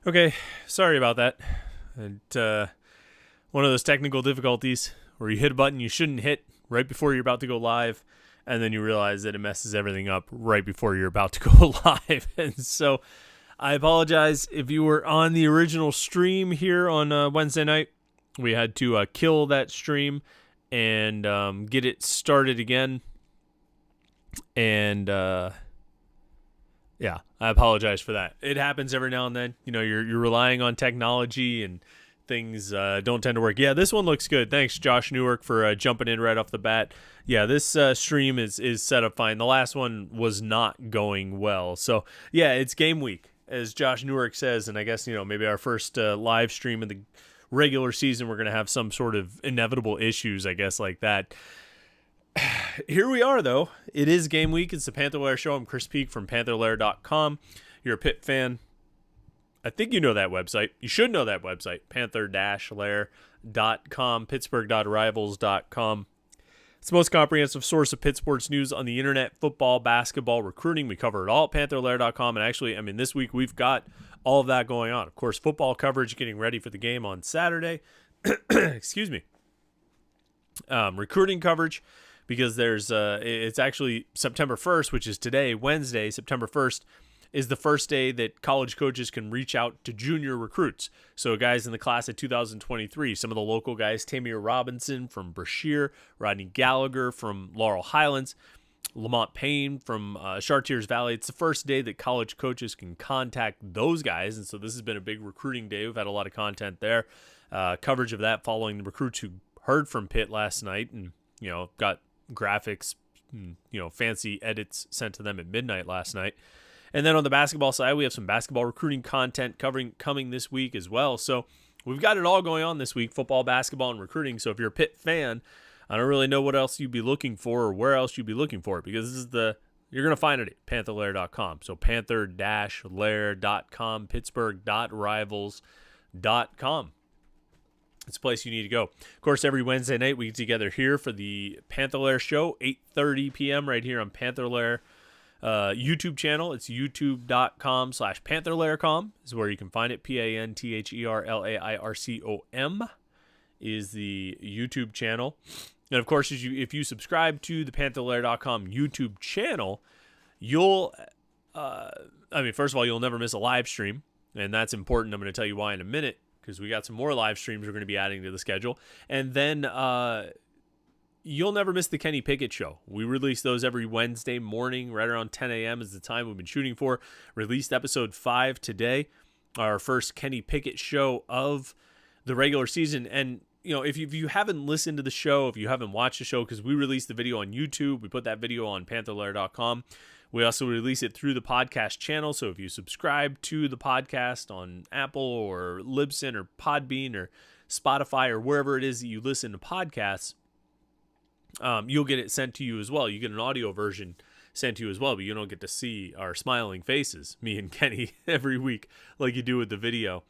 Okay, sorry about that. And one of those technical difficulties where you hit a button you shouldn't hit right before you're about to go live, and then you realize that it messes everything up right before you're about to go live. And so I apologize if you were on the original stream here on Wednesday night. We had to kill that stream and get it started again. And yeah, I apologize for that. It happens every now and then. You know, you're relying on technology and things don't tend to work. Yeah, this one looks good. Thanks, Josh Newark, for jumping in right off the bat. Yeah, this stream is set up fine. The last one was not going well. So, yeah, it's game week, as Josh Newark says. And I guess, you know, maybe our first live stream in the regular season, we're going to have some sort of inevitable issues, I guess, like that. Here we are, though. It is game week. It's the Panther-Lair Show. I'm Chris Peak from Panther-Lair.com. You're a Pitt fan. I think you know that website. You should know that website, Panther-Lair.com, Pittsburgh.rivals.com. It's the most comprehensive source of Pitt sports news on the internet, football, basketball, recruiting. We cover it all at Panther-Lair.com. And actually, this week we've got all of that going on. Of course, football coverage, getting ready for the game on Saturday. Excuse me. Recruiting coverage, because there's it's actually September 1st, which is today, Wednesday, September 1st, is the first day that college coaches can reach out to junior recruits. So guys in the class of 2023, some of the local guys, Tamir Robinson from Brashear, Rodney Gallagher from Laurel Highlands, Lamont Payne from Chartiers Valley. It's the first day that college coaches can contact those guys, and so this has been a big recruiting day. We've had a lot of content there, coverage of that following the recruits who heard from Pitt last night and, you know, got graphics, you know, fancy edits sent to them at midnight last night. And then on the basketball side, we have some basketball recruiting content coming this week as well. So we've got it all going on this week, football, basketball, and recruiting. So if you're a Pitt fan, I don't really know what else you'd be looking for or where else you'd be looking for it, because this is you're going to find it at Panther-Lair.com. So Panther-Lair.com, Pittsburgh.rivals.com. It's a place you need to go. Of course, every Wednesday night we get together here for the Panther-Lair Show, 8:30 p.m. right here on Panther-Lair YouTube channel. It's youtube.com/Panther-Lair.com is where you can find it. Pantherlaircom is the YouTube channel. And of course, if you subscribe to the Pantherlair.com YouTube channel, you'll, first of all, you'll never miss a live stream. And that's important. I'm going to tell you why in a minute, because we got some more live streams we're going to be adding to the schedule. And then you'll never miss the Kenny Pickett Show. We release those every Wednesday morning, right around 10 a.m. is the time we've been shooting for. Released episode 5 today, our first Kenny Pickett Show of the regular season. And, you know, if you haven't listened to the show, if you haven't watched the show, because we released the video on YouTube, we put that video on Panther-Lair.com. We also release it through the podcast channel. So if you subscribe to the podcast on Apple or Libsyn or Podbean or Spotify or wherever it is that you listen to podcasts, you'll get it sent to you as well. You get an audio version sent to you as well, but you don't get to see our smiling faces, me and Kenny, every week like you do with the video.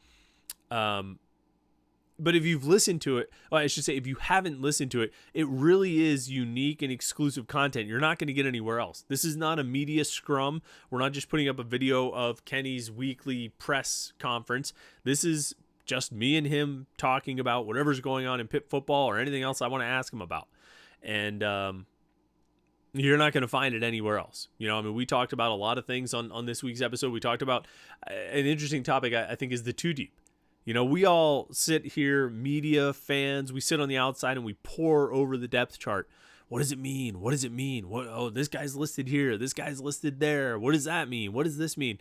But if you've listened to it, well, I should say if you haven't listened to it, it really is unique and exclusive content. You're not going to get anywhere else. This is not a media scrum. We're not just putting up a video of Kenny's weekly press conference. This is just me and him talking about whatever's going on in Pitt football or anything else I want to ask him about. And you're not going to find it anywhere else. You know, we talked about a lot of things on this week's episode. We talked about an interesting topic, I think, is the too deep. You know, we all sit here, media fans, we sit on the outside and we pore over the depth chart. What does it mean? What does it mean? Oh, this guy's listed here. This guy's listed there. What does that mean? What does this mean?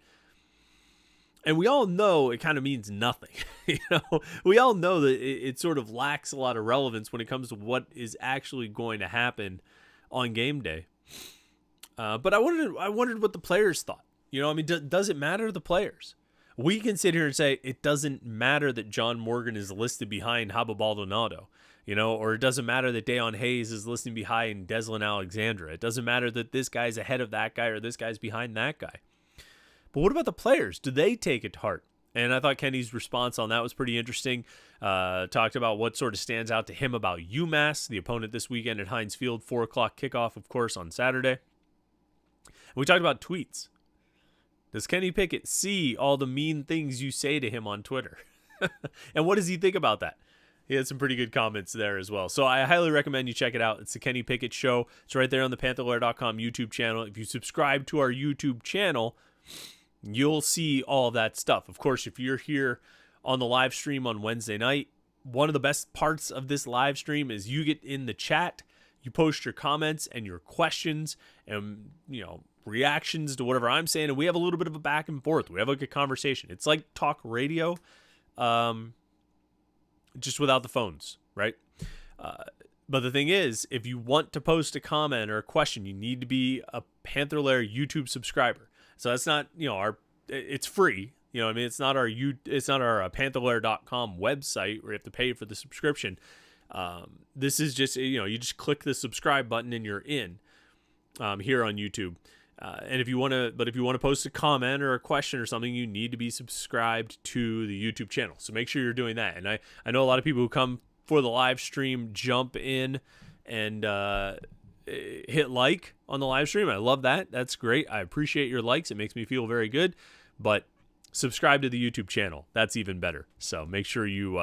And we all know it kind of means nothing. You know, we all know that it sort of lacks a lot of relevance when it comes to what is actually going to happen on game day. But I wondered what the players thought. You know, does it matter to the players? We can sit here and say it doesn't matter that John Morgan is listed behind Haba Baldonado, you know, or it doesn't matter that Deion Hayes is listed behind Deslin Alexandra. It doesn't matter that this guy's ahead of that guy or this guy's behind that guy. But what about the players? Do they take it to heart? And I thought Kenny's response on that was pretty interesting. Talked about what sort of stands out to him about UMass, the opponent this weekend at Heinz Field, 4 o'clock kickoff, of course, on Saturday. And we talked about tweets. Does Kenny Pickett see all the mean things you say to him on Twitter? And what does he think about that? He had some pretty good comments there as well. So I highly recommend you check it out. It's the Kenny Pickett Show. It's right there on the Panther-Lair.com YouTube channel. If you subscribe to our YouTube channel, you'll see all of that stuff. Of course, if you're here on the live stream on Wednesday night, one of the best parts of this live stream is you get in the chat, you post your comments and your questions and, reactions to whatever I'm saying, and we have a little bit of a back and forth. We have like a conversation. It's like talk radio, just without the phones, right? But the thing is, if you want to post a comment or a question, you need to be a Panther-Lair YouTube subscriber. So that's not, it's free. It's not our Panther-Lair.com website where you have to pay for the subscription. This is just, you just click the subscribe button and you're in here on YouTube. And if you want to post a comment or a question or something, you need to be subscribed to the YouTube channel. So make sure you're doing that. And I know a lot of people who come for the live stream jump in and hit like on the live stream. I love that. That's great. I appreciate your likes. It makes me feel very good. But subscribe to the YouTube channel. That's even better. So make sure you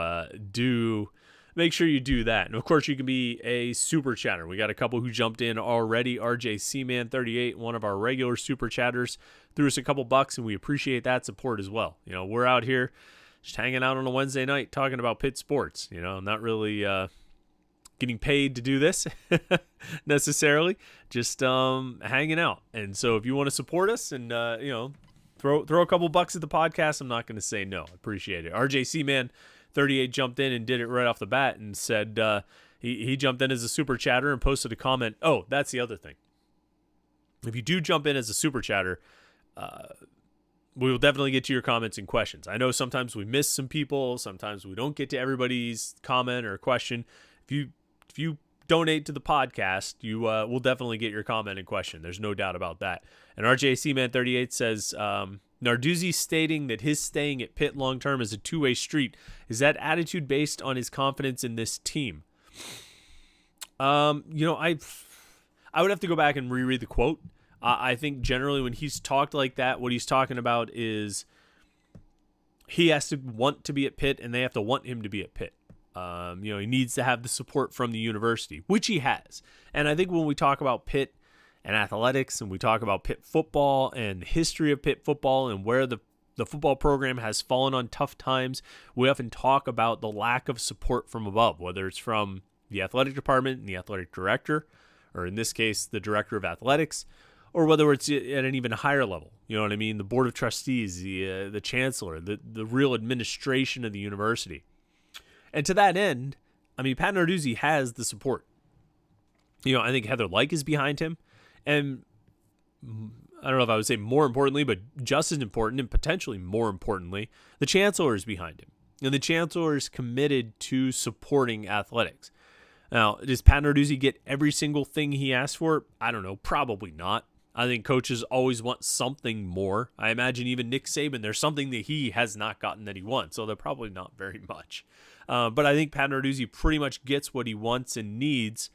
do that. And of course, you can be a super chatter. We got a couple who jumped in already. RJ Seaman38, one of our regular super chatters, threw us a couple bucks, and we appreciate that support as well. We're out here just hanging out on a Wednesday night talking about Pitt sports. I'm not really getting paid to do this necessarily, just hanging out. And so if you want to support us and throw a couple bucks at the podcast, I'm not going to say no. I appreciate it. RJ Seaman38 jumped in and did it right off the bat and said he jumped in as a super chatter and posted a comment. Oh, that's the other thing. If you do jump in as a super chatter, we will definitely get to your comments and questions. I know sometimes we miss some people. Sometimes we don't get to everybody's comment or question. If you donate to the podcast, you will definitely get your comment and question. There's no doubt about that. And RJ Seaman38 says, Narduzzi stating that his staying at Pitt long-term is a two-way street. Is that attitude based on his confidence in this team? I would have to go back and reread the quote. I think generally when he's talked like that, what he's talking about is he has to want to be at Pitt and they have to want him to be at Pitt. He needs to have the support from the university, which he has. And I think when we talk about Pitt and athletics and we talk about Pitt football and the history of Pitt football and where the football program has fallen on tough times, we often talk about the lack of support from above, whether it's from the athletic department and the athletic director, or in this case, the director of athletics, or whether it's at an even higher level. You know what I mean? The board of trustees, the chancellor, the real administration of the university. And to that end, Pat Narduzzi has the support. I think Heather Lyke is behind him. And I don't know if I would say more importantly, but just as important and potentially more importantly, the chancellor is behind him. And the chancellor is committed to supporting athletics. Now, does Pat Narduzzi get every single thing he asks for? I don't know. Probably not. I think coaches always want something more. I imagine even Nick Saban, there's something that he has not gotten that he wants. So they're probably not very much. But I think Pat Narduzzi pretty much gets what he wants and needs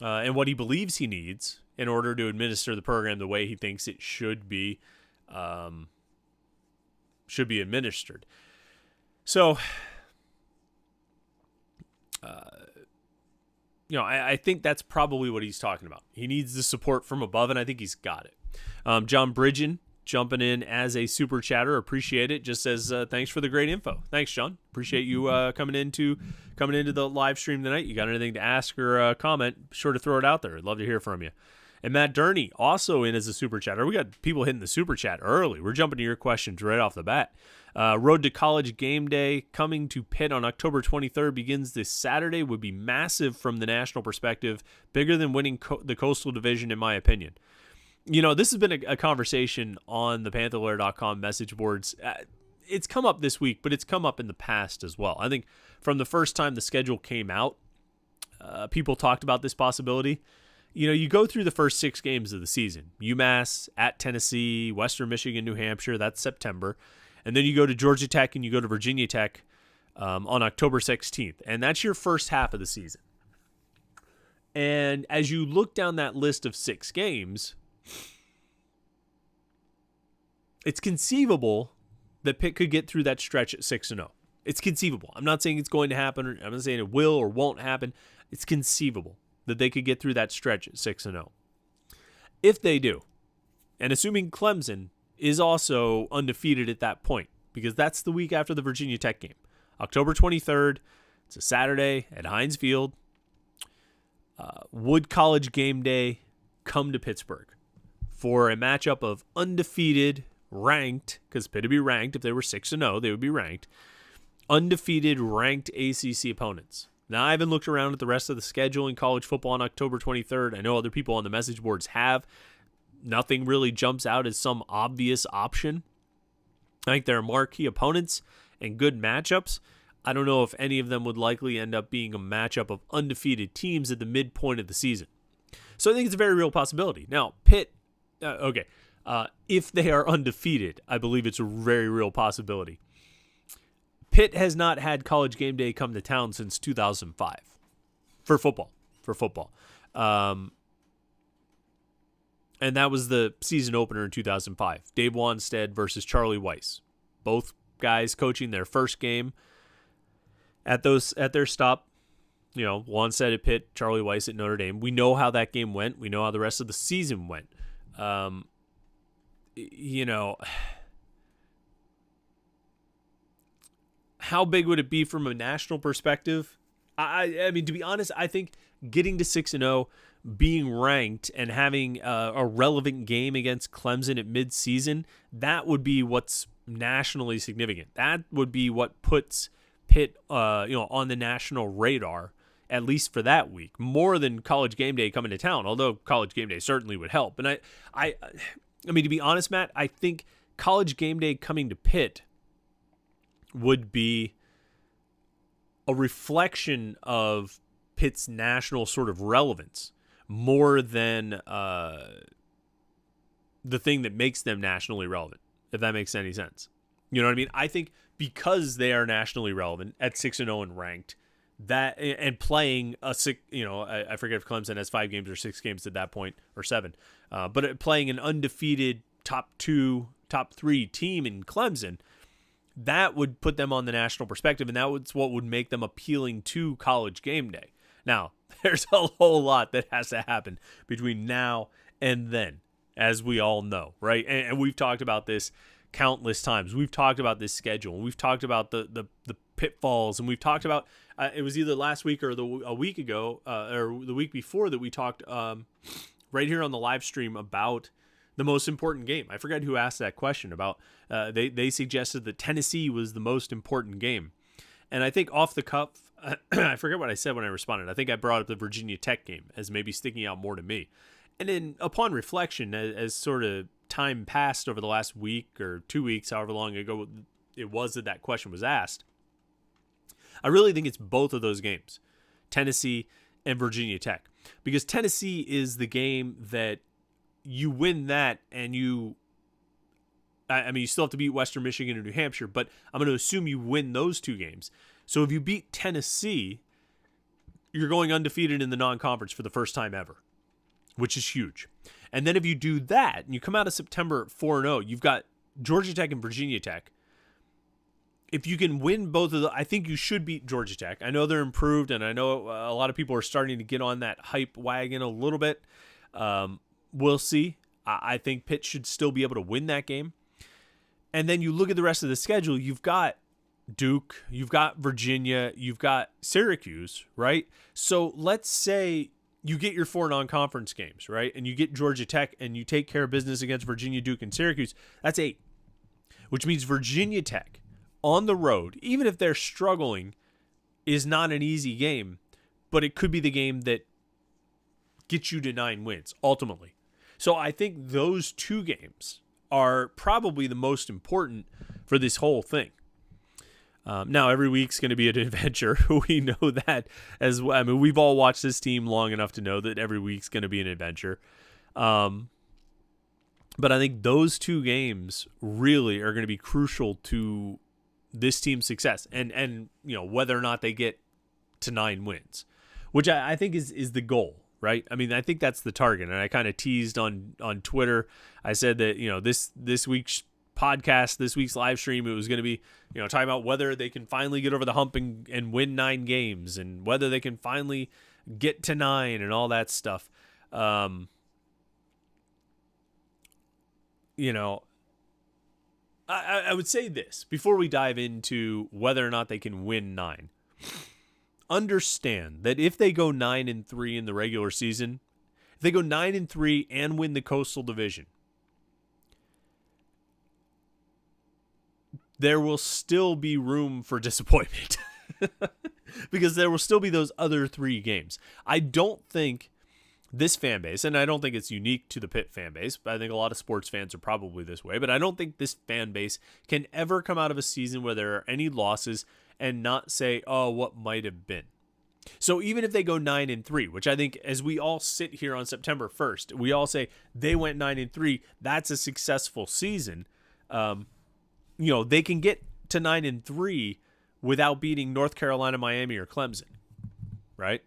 and what he believes he needs in order to administer the program the way he thinks it should be administered. So, I think that's probably what he's talking about. He needs the support from above, and I think he's got it. John Bridgen jumping in as a super chatter. Appreciate it. Just says, thanks for the great info. Thanks, John. Appreciate you coming into the live stream tonight. You got anything to ask or comment, be sure to throw it out there. I'd love to hear from you. And Matt Durney also in as a super chatter. We got people hitting the super chat early. We're jumping to your questions right off the bat. Road to College game day coming to Pitt on October 23rd begins this Saturday. Would be massive from the national perspective, bigger than winning the Coastal Division in my opinion. This has been a conversation on the Panther-Lair.com message boards. It's come up this week, but it's come up in the past as well. I think from the first time the schedule came out, people talked about this possibility. You go through the first 6 games of the season. UMass, at Tennessee, Western Michigan, New Hampshire, that's September. And then you go to Georgia Tech and you go to Virginia Tech on October 16th. And that's your first half of the season. And as you look down that list of 6 games, It's conceivable that Pitt could get through that stretch at 6-0. It's conceivable. I'm not saying it's going to happen. I'm not saying it will or won't happen. It's conceivable that they could get through that stretch at 6-0. If they do, and assuming Clemson is also undefeated at that point, because that's the week after the Virginia Tech game, October 23rd, it's a Saturday at Heinz Field. Would College Game Day come to Pittsburgh for a matchup of undefeated, ranked, because Pitt would be ranked. If they were 6-0, they would be ranked. Undefeated, ranked ACC opponents. Now, I haven't looked around at the rest of the schedule in college football on October 23rd. I know other people on the message boards have. Nothing really jumps out as some obvious option. I think there are marquee opponents and good matchups. I don't know if any of them would likely end up being a matchup of undefeated teams at the midpoint of the season. So I think it's a very real possibility. Now, Pitt, if they are undefeated, I believe it's a very real possibility. Pitt has not had College Game Day come to town since 2005 for football. And that was the season opener in 2005. Dave Wanstead versus Charlie Weiss. Both guys coaching their first game at their stop. You know, Wanstead at Pitt, Charlie Weiss at Notre Dame. We know how that game went. We know how the rest of the season went. How big would it be from a national perspective? I mean, to be honest, I think getting to 6-0, being ranked, and having a relevant game against Clemson at midseason, that would be what's nationally significant. That would be what puts Pitt, on the national radar, at least for that week, more than College Game Day coming to town. Although College Game Day certainly would help. And I mean, to be honest, Matt, I think College Game Day coming to Pitt would be a reflection of Pitt's national sort of relevance more than the thing that makes them nationally relevant, if that makes any sense. You know what I mean? I think because they are nationally relevant at 6-0 and ranked, that and playing I forget if Clemson has 5 games or 6 games at that point, or 7, but playing an undefeated top 2, top 3 team in Clemson, that would put them on the national perspective, and that was what would make them appealing to College Game Day. Now, there's a whole lot that has to happen between now and then, as we all know, right? And we've talked about this countless times. We've talked about this schedule, and we've talked about the pitfalls, and we've talked about it was either last week or a week ago or the week before that we talked right here on the live stream about the most important game. I forget who asked that question about they suggested that Tennessee was the most important game. And I think off the cuff, I forget what I said when I responded. I think I brought up the Virginia Tech game as maybe sticking out more to me. And then upon reflection, as sort of time passed over the last week or 2 weeks, however long ago it was that question was asked, I really think it's both of those games, Tennessee and Virginia Tech. Because Tennessee is the game that you win that and you still have to beat Western Michigan and New Hampshire, but I'm going to assume you win those 2 games. So if you beat Tennessee, you're going undefeated in the non-conference for the first time ever, which is huge. And then if you do that and you come out of September 4-0, you've got Georgia Tech and Virginia Tech. If you can win both of I think you should beat Georgia Tech. I know they're improved, and I know a lot of people are starting to get on that hype wagon a little bit. We'll see. I think Pitt should still be able to win that game. And then you look at the rest of the schedule, you've got Duke, you've got Virginia, you've got Syracuse, right? So let's say you get your 4 non-conference games, right? And you get Georgia Tech and you take care of business against Virginia, Duke, and Syracuse. That's 8, which means Virginia Tech on the road, even if they're struggling, is not an easy game, but it could be the game that gets you to 9 wins ultimately. So I think those 2 games are probably the most important for this whole thing. Now, every week's going to be an adventure. We know that as well. I mean, we've all watched this team long enough to know that every week's going to be an adventure. But I think those 2 games really are going to be crucial to this team's success and whether or not they get to 9 wins, which I think is the goal. Right. I mean, I think that's the target. And I kind of teased on Twitter. I said that, this week's podcast, this week's live stream, it was going to be, talking about whether they can finally get over the hump and win 9 games, and whether they can finally get to 9 and all that stuff. I would say this before we dive into whether or not they can win 9. Understand that if they go 9-3 in the regular season, if they go 9-3 and win the Coastal Division, there will still be room for disappointment because there will still be those other 3 games. I don't think this fan base, and I don't think it's unique to the Pitt fan base, but I think a lot of sports fans are probably this way, but I don't think this fan base can ever come out of a season where there are any losses and not say, oh, what might have been. So even if they go 9-3, which I think as we all sit here on September 1st, we all say they went 9-3, that's a successful season. They can get to 9-3 without beating North Carolina, Miami, or Clemson, right?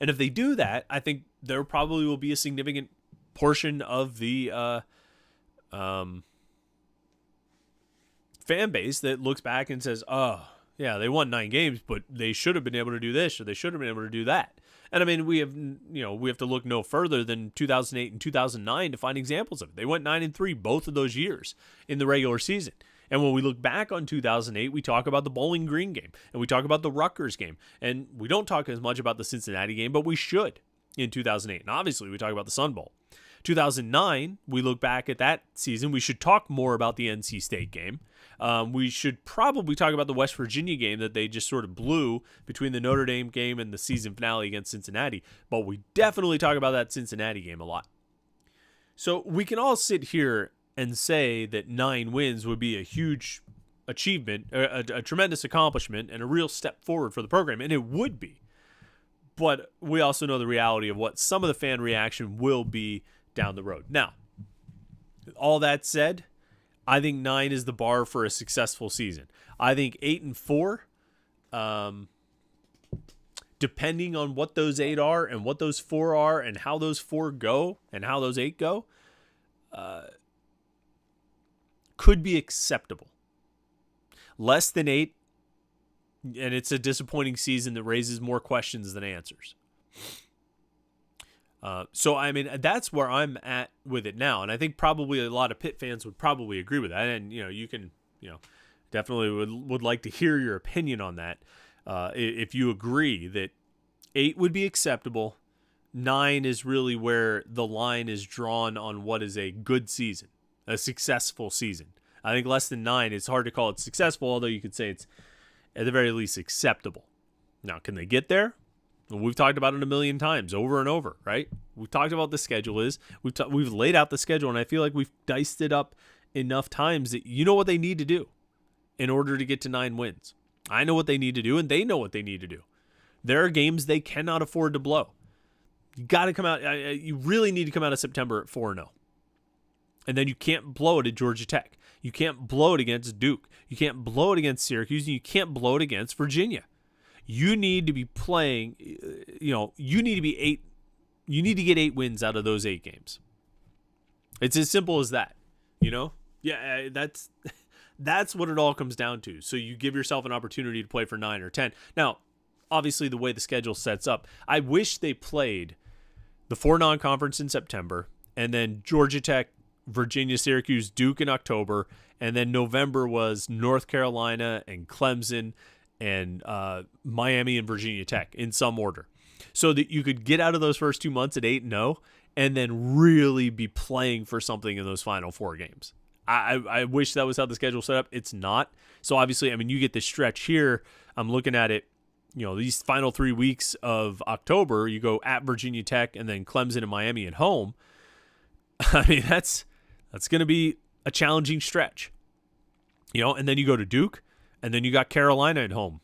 And if they do that, I think there probably will be a significant portion of the fan base that looks back and says, oh, yeah, they won 9 games, but they should have been able to do this, or they should have been able to do that. And I mean, we have to look no further than 2008 and 2009 to find examples of it. They went 9-3 both of those years in the regular season. And when we look back on 2008, we talk about the Bowling Green game, and we talk about the Rutgers game, and we don't talk as much about the Cincinnati game, but we should in 2008. And obviously, we talk about the Sun Bowl. 2009, we look back at that season. We should talk more about the NC State game. We should probably talk about the West Virginia game that they just sort of blew between the Notre Dame game and the season finale against Cincinnati. But we definitely talk about that Cincinnati game a lot. So we can all sit here and say that 9 wins would be a huge achievement, a tremendous accomplishment, and a real step forward for the program. And it would be. But we also know the reality of what some of the fan reaction will be down the road. Now, all that said, I think 9 is the bar for a successful season. I think 8-4, depending on what those 8 are and what those 4 are and how those 4 go and how those 8 go, could be acceptable. Less than 8, and it's a disappointing season that raises more questions than answers. So, I mean, that's where I'm at with it now. And I think probably a lot of Pitt fans would probably agree with that. And, you can, definitely would like to hear your opinion on that. If you agree that 8 would be acceptable, 9 is really where the line is drawn on what is a good season, a successful season. I think less than 9, it's hard to call it successful, although you could say it's at the very least acceptable. Now, can they get there? We've talked about it a million times, over and over, right? We've talked about the schedule is. We've laid out the schedule, and I feel like we've diced it up enough times that you know what they need to do in order to get to 9 wins. I know what they need to do, and they know what they need to do. There are games they cannot afford to blow. You got to come out. You really need to come out of September at 4-0. And then you can't blow it at Georgia Tech. You can't blow it against Duke. You can't blow it against Syracuse, and you can't blow it against Virginia. You need to be playing, you need to be 8. You need to get 8 wins out of those 8 games. It's as simple as that, Yeah, that's what it all comes down to. So you give yourself an opportunity to play for 9 or 10. Now, obviously, the way the schedule sets up, I wish they played the 4 non-conference in September, and then Georgia Tech, Virginia, Syracuse, Duke in October, and then November was North Carolina and Clemson and Miami and Virginia Tech in some order, so that you could get out of those first 2 months at 8-0 and then really be playing for something in those final 4 games. I wish that was how the schedule set up. It's not. So obviously, I mean, you get this stretch here. I'm looking at it, these final 3 weeks of October, you go at Virginia Tech and then Clemson and Miami at home. I mean, that's going to be a challenging stretch, and then you go to Duke. And then you got Carolina at home.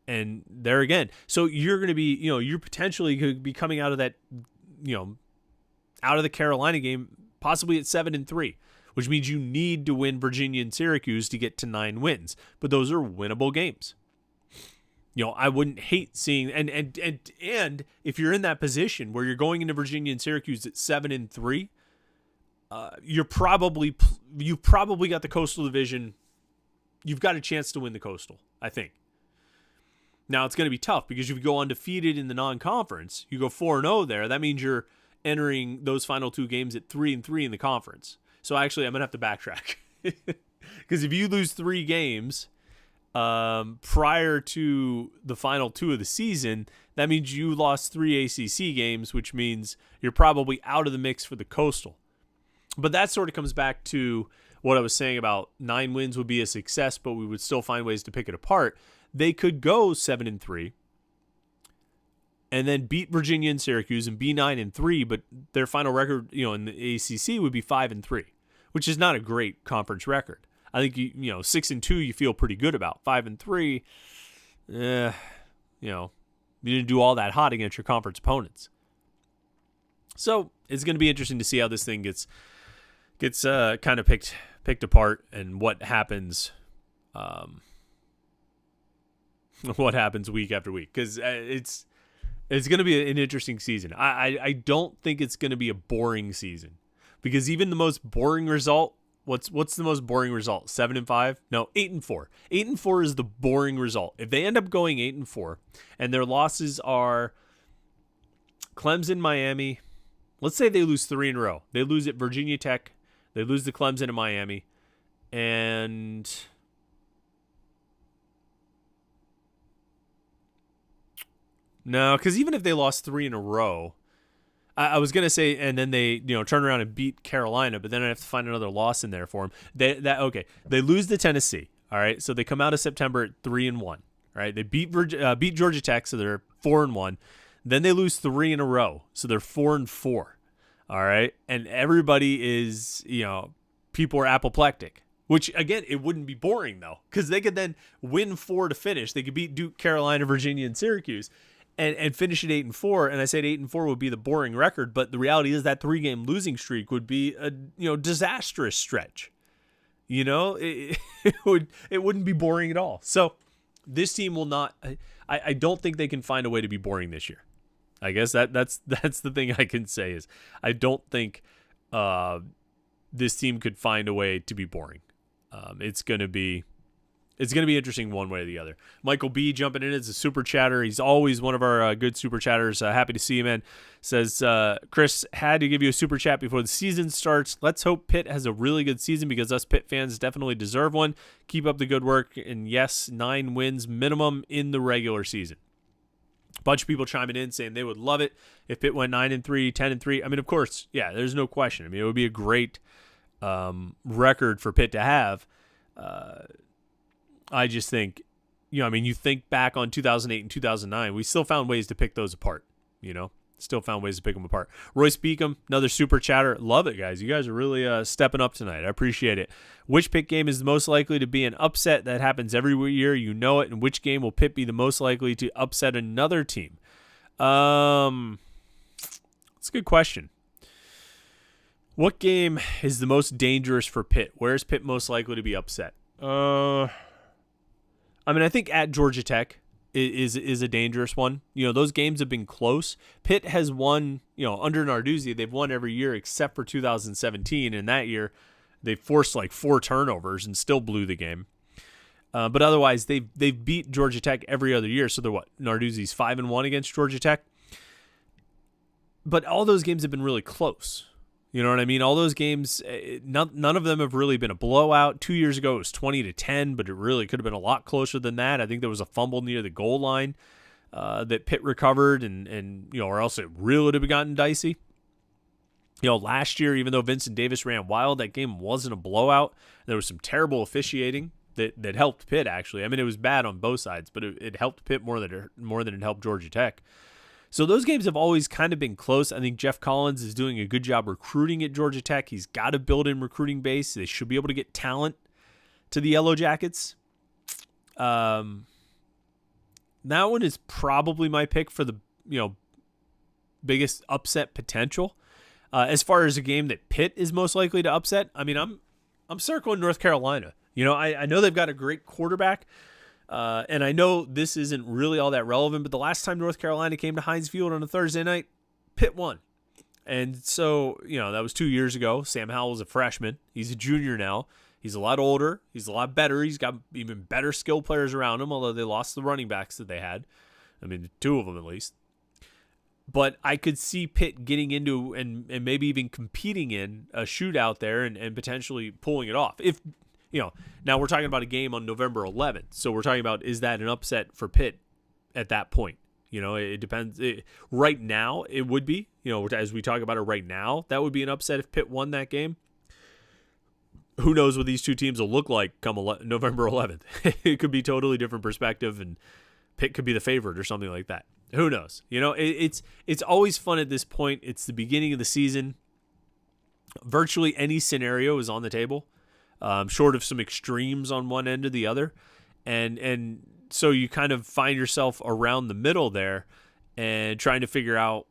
And there again. So you're going to be, you're potentially going to be coming out of that, out of the Carolina game, possibly at 7-3, which means you need to win Virginia and Syracuse to get to 9 wins. But those are winnable games. I wouldn't hate seeing, and if you're in that position where you're going into Virginia and Syracuse at 7-3, you've probably got the Coastal Division. You've got a chance to win the Coastal, I think. Now, it's going to be tough because if you go undefeated in the non-conference, you go 4-0 there, that means you're entering those final two games at 3-3 in the conference. So actually, I'm going to have to backtrack. Because if you lose 3 games prior to the final 2 of the season, that means you lost 3 ACC games, which means you're probably out of the mix for the Coastal. But that sort of comes back to what I was saying about 9 wins would be a success, but we would still find ways to pick it apart. They could go 7-3 and then beat Virginia and Syracuse and be 9-3, but their final record, in the ACC would be 5-3, which is not a great conference record. I think 6-2 you feel pretty good about. 5-3, you didn't do all that hot against your conference opponents. So it's going to be interesting to see how this thing gets kind of picked apart and what happens. What happens week after week, because it's going to be an interesting season. I don't think it's going to be a boring season, because even the most boring result, what's the most boring result? 7-5? No, 8-4. 8-4 is the boring result. If they end up going 8-4 and their losses are Clemson, Miami, let's say they lose 3 in a row. They lose at Virginia Tech, they lose to Clemson and Miami, and no, because even if they lost 3 in a row, I was going to say, and then they turn around and beat Carolina, but then I have to find another loss in there for them. They lose to Tennessee, all right? So they come out of September at 3-1, all right? They beat Georgia Tech, so they're 4-1. Then they lose 3 in a row, so they're 4-4, all right? And everybody is, people are apoplectic. Which, again, it wouldn't be boring, though, because they could then win 4 to finish. They could beat Duke, Carolina, Virginia, and Syracuse. And finish at 8-4, and I said 8-4 would be the boring record, but the reality is that 3-game losing streak would be a disastrous stretch. It wouldn't be boring at all. So this team will not. I don't think they can find a way to be boring this year. I guess that's the thing I can say is I don't think this team could find a way to be boring. It's going to be interesting one way or the other. Michael B jumping in as a super chatter. He's always one of our good super chatters. Happy to see him, man. Says, Chris, had to give you a super chat before the season starts. Let's hope Pitt has a really good season because us Pitt fans definitely deserve one. Keep up the good work. And yes, 9 wins minimum in the regular season. A bunch of people chiming in saying they would love it if Pitt went 9-3, 10-3. I mean, of course, yeah, there's no question. I mean, it would be a great record for Pitt to have. I just think, you think back on 2008 and 2009, we still found ways to pick those apart, still found ways to pick them apart. Royce Beacom, another super chatter. Love it, guys. You guys are really stepping up tonight. I appreciate it. Which Pitt game is the most likely to be an upset? That happens every year. You know it. And which game will Pitt be the most likely to upset another team? That's a good question. What game is the most dangerous for Pitt? Where is Pitt most likely to be upset? I think at Georgia Tech is a dangerous one. Those games have been close. Pitt has won, under Narduzzi, they've won every year except for 2017. And that year, they forced like 4 turnovers and still blew the game. But otherwise, they've beat Georgia Tech every other year. So they're what? Narduzzi's 5-1 against Georgia Tech. But all those games have been really close. You know what I mean? All those games, none of them have really been a blowout. 2 years ago, it was 20-10, but it really could have been a lot closer than that. I think there was a fumble near the goal line that Pitt recovered, and or else it really would have gotten dicey. Last year, even though Vincent Davis ran wild, that game wasn't a blowout. There was some terrible officiating that helped Pitt, actually. I mean, it was bad on both sides, but it helped Pitt more than it helped Georgia Tech. So those games have always kind of been close. I think Jeff Collins is doing a good job recruiting at Georgia Tech. He's got a built-in recruiting base. They should be able to get talent to the Yellow Jackets. That one is probably my pick for the biggest upset potential. As far as a game that Pitt is most likely to upset, I mean, I'm circling North Carolina. I know they've got a great quarterback. And I know this isn't really all that relevant, but the last time North Carolina came to Heinz Field on a Thursday night, Pitt won. And so, that was 2 years ago. Sam Howell was a freshman. He's a junior now. He's a lot older. He's a lot better. He's got even better skill players around him, although they lost the running backs that they had. I mean, 2 of them at least. But I could see Pitt getting into and maybe even competing in a shootout there and potentially pulling it off. If, now we're talking about a game on November 11th. So we're talking about, is that an upset for Pitt at that point? It depends. Right now, it would be. As we talk about it right now, that would be an upset if Pitt won that game. Who knows what these two teams will look like come November 11th? It could be totally different perspective, and Pitt could be the favorite or something like that. Who knows? It's always fun at this point. It's the beginning of the season. Virtually any scenario is on the table, short of some extremes on one end or the other, and so you kind of find yourself around the middle there and trying to figure out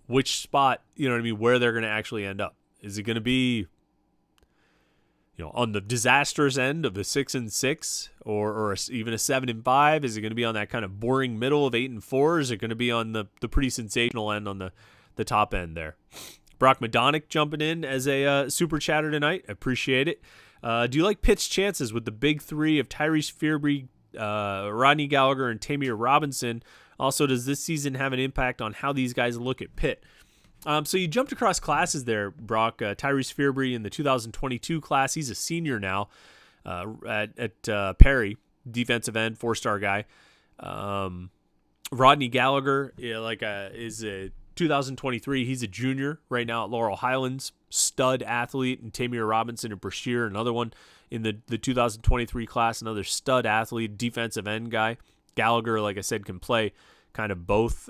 which spot, where they're going to actually end up. Is it going to be, on the disastrous end of a 6-6 or even a 7-5? Is it going to be on that kind of boring middle of 8-4? Is it going to be on the pretty sensational end on the top end there? Brock Madonic jumping in as a super chatter tonight. Appreciate it. Do you like Pitt's chances with the big 3 of Tyrese Fearbry, Rodney Gallagher, and Tamir Robinson? Also, does this season have an impact on how these guys look at Pitt? So you jumped across classes there, Brock. Tyrese Fearbry in the 2022 class. He's a senior now at Perry, defensive end, 4-star guy. Rodney Gallagher is a 2023. He's a junior right now at Laurel Highlands. Stud athlete. And Tamir Robinson and Brashear, another one in the 2023 class, another stud athlete, defensive end guy. Gallagher, like I said, can play kind of both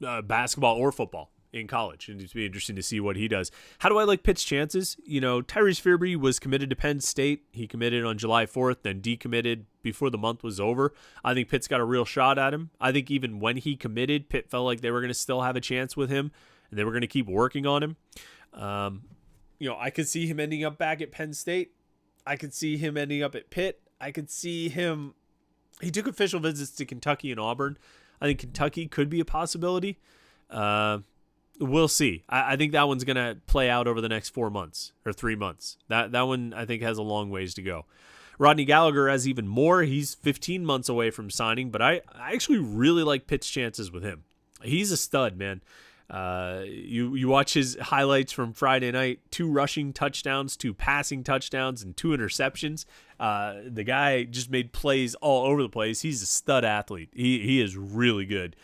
basketball or football in college, and it's be interesting to see what he does. How do I like Pitt's chances? Tyrese Fearbry was committed to Penn State. He committed on July 4th, then decommitted before the month was over. I think Pitt's got a real shot at him. I think even when he committed, Pitt felt like they were going to still have a chance with him, and they were going to keep working on him. I could see him ending up back at Penn State. I could see him ending up at Pitt. I could see him. He took official visits to Kentucky and Auburn. I think Kentucky could be a possibility. We'll see. I think that one's going to play out over the next 4 months or 3 months. That one, I think, has a long ways to go. Rodney Gallagher has even more. He's 15 months away from signing, but I actually really like Pitt's chances with him. He's a stud, man. You watch his highlights from Friday night, 2 rushing touchdowns, 2 passing touchdowns, and 2 interceptions. The guy just made plays all over the place. He's a stud athlete. He is really good.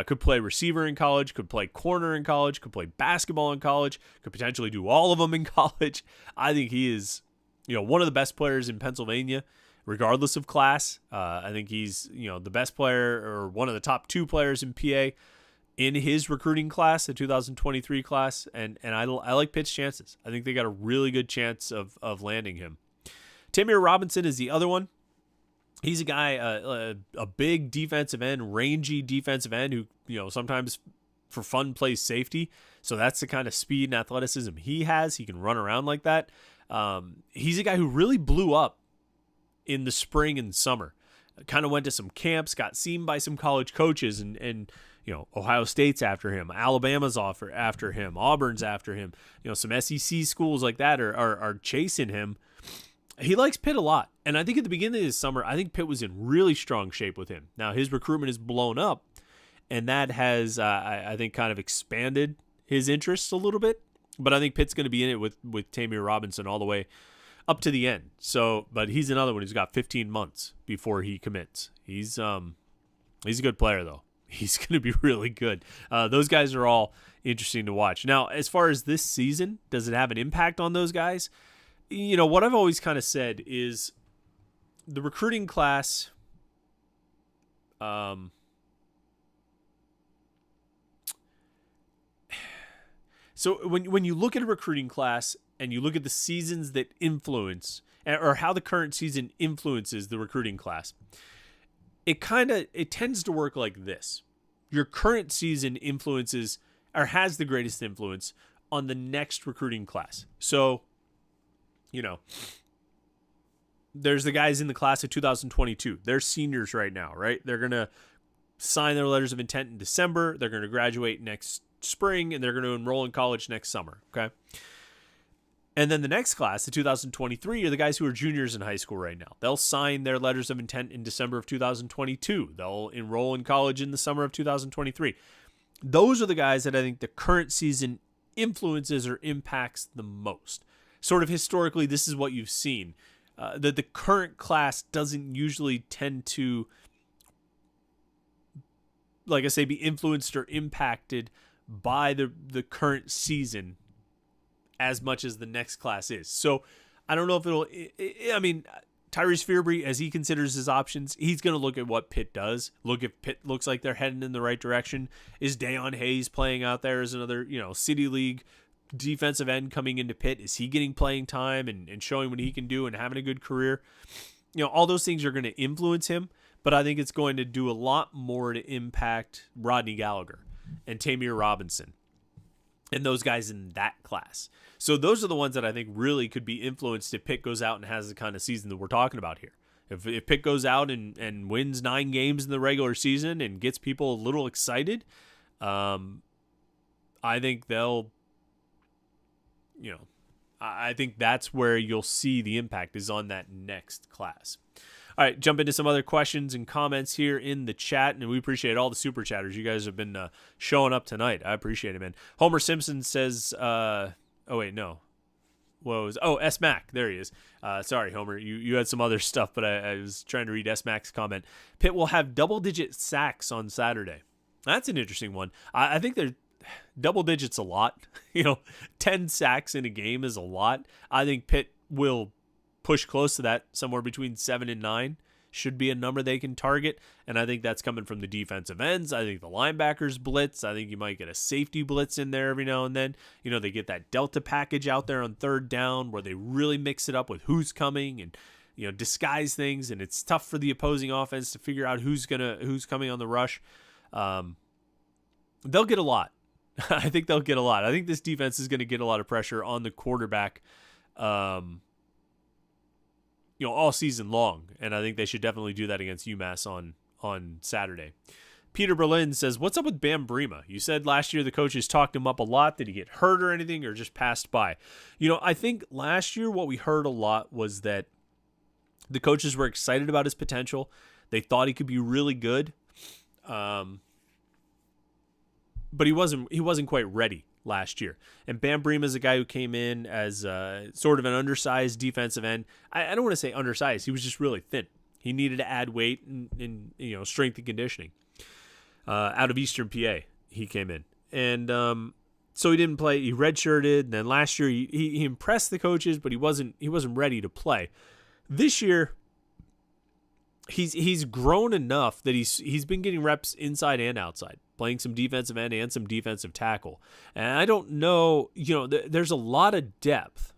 Could play receiver in college, could play corner in college, could play basketball in college, could potentially do all of them in college. I think he is, one of the best players in Pennsylvania, regardless of class. I think he's, the best player or one of the top 2 players in PA in his recruiting class, the 2023 class, and I like Pitt's chances. I think they got a really good chance of landing him. Tamir Robinson is the other one. He's a guy, a big defensive end, rangy defensive end who, sometimes for fun plays safety. So that's the kind of speed and athleticism he has. He can run around like that. He's a guy who really blew up in the spring and summer. Kind of went to some camps, got seen by some college coaches, and Ohio State's after him, Alabama's after him, Auburn's after him. Some SEC schools like that are chasing him. He likes Pitt a lot. And I think at the beginning of this summer, I think Pitt was in really strong shape with him. Now, his recruitment is blown up, and that has, I think, kind of expanded his interests a little bit. But I think Pitt's going to be in it with Tamir Robinson all the way up to the end. So, but he's another one who's got 15 months before he commits. He's a good player, though. He's going to be really good. Those guys are all interesting to watch. Now, as far as this season, does it have an impact on those guys? What I've always kind of said is the recruiting class, so when you look at a recruiting class and you look at the seasons that influence, or how the current season influences the recruiting class, it tends to work like this. Your current season influences, or has the greatest influence on the next recruiting class. So, there's the guys in the class of 2022. They're seniors right now, right? They're going to sign their letters of intent in December. They're going to graduate next spring, and they're going to enroll in college next summer. Okay. And then the next class, the 2023, are the guys who are juniors in high school right now. They'll sign their letters of intent in December of 2022. They'll enroll in college in the summer of 2023. Those are the guys that I think the current season influences or impacts the most. Sort of historically, this is what you've seen. That the current class doesn't usually tend to, like I say, be influenced or impacted by the current season as much as the next class is. So I don't know if I mean, Tyrese Fearbry, as he considers his options, he's going to look at what Pitt does. Look if Pitt looks like they're heading in the right direction. Is Dayon Hayes playing out there as another, City League defensive end coming into Pitt? Is he getting playing time and showing what he can do and having a good career? All those things are going to influence him, but I think it's going to do a lot more to impact Rodney Gallagher and Tamir Robinson and those guys in that class. So those are the ones that I think really could be influenced if Pitt goes out and has the kind of season that we're talking about here. If Pitt goes out and wins 9 games in the regular season and gets people a little excited, I think they'll, I think that's where you'll see the impact is on that next class. All right, jump into some other questions and comments here in the chat, and we appreciate all the super chatters. You guys have been showing up tonight. I appreciate it, man. Homer Simpson says, S. Mac. There he is. Sorry, Homer. You had some other stuff, but I was trying to read S. Mac's comment. Pitt will have double-digit sacks on Saturday. That's an interesting one. I think they're double digits a lot. 10 sacks in a game is a lot. I think Pitt will push close to that. Somewhere between 7 and 9 should be a number they can target, and I think that's coming from the defensive ends. I think the linebackers blitz. I think you might get a safety blitz in there every now and then. They get that Delta package out there on third down where they really mix it up with who's coming and disguise things, and it's tough for the opposing offense to figure out who's coming on the rush. They'll get a lot. I think they'll get a lot. I think this defense is going to get a lot of pressure on the quarterback all season long, and I think they should definitely do that against UMass on Saturday. Peter Berlin says, what's up with Bam Brema? You said last year the coaches talked him up a lot. Did he get hurt or anything, or just passed by? I think last year what we heard a lot was that the coaches were excited about his potential. They thought he could be really good, but he wasn't quite ready last year. And Bam Brema is a guy who came in as sort of an undersized defensive end. I don't want to say undersized. He was just really thin. He needed to add weight and strength and conditioning. Out of Eastern PA, he came in. And so he didn't play. He redshirted. And then last year, he impressed the coaches, but he wasn't ready to play. This year, he's grown enough that he's been getting reps inside and outside, playing some defensive end and some defensive tackle. And I don't know, there's a lot of depth.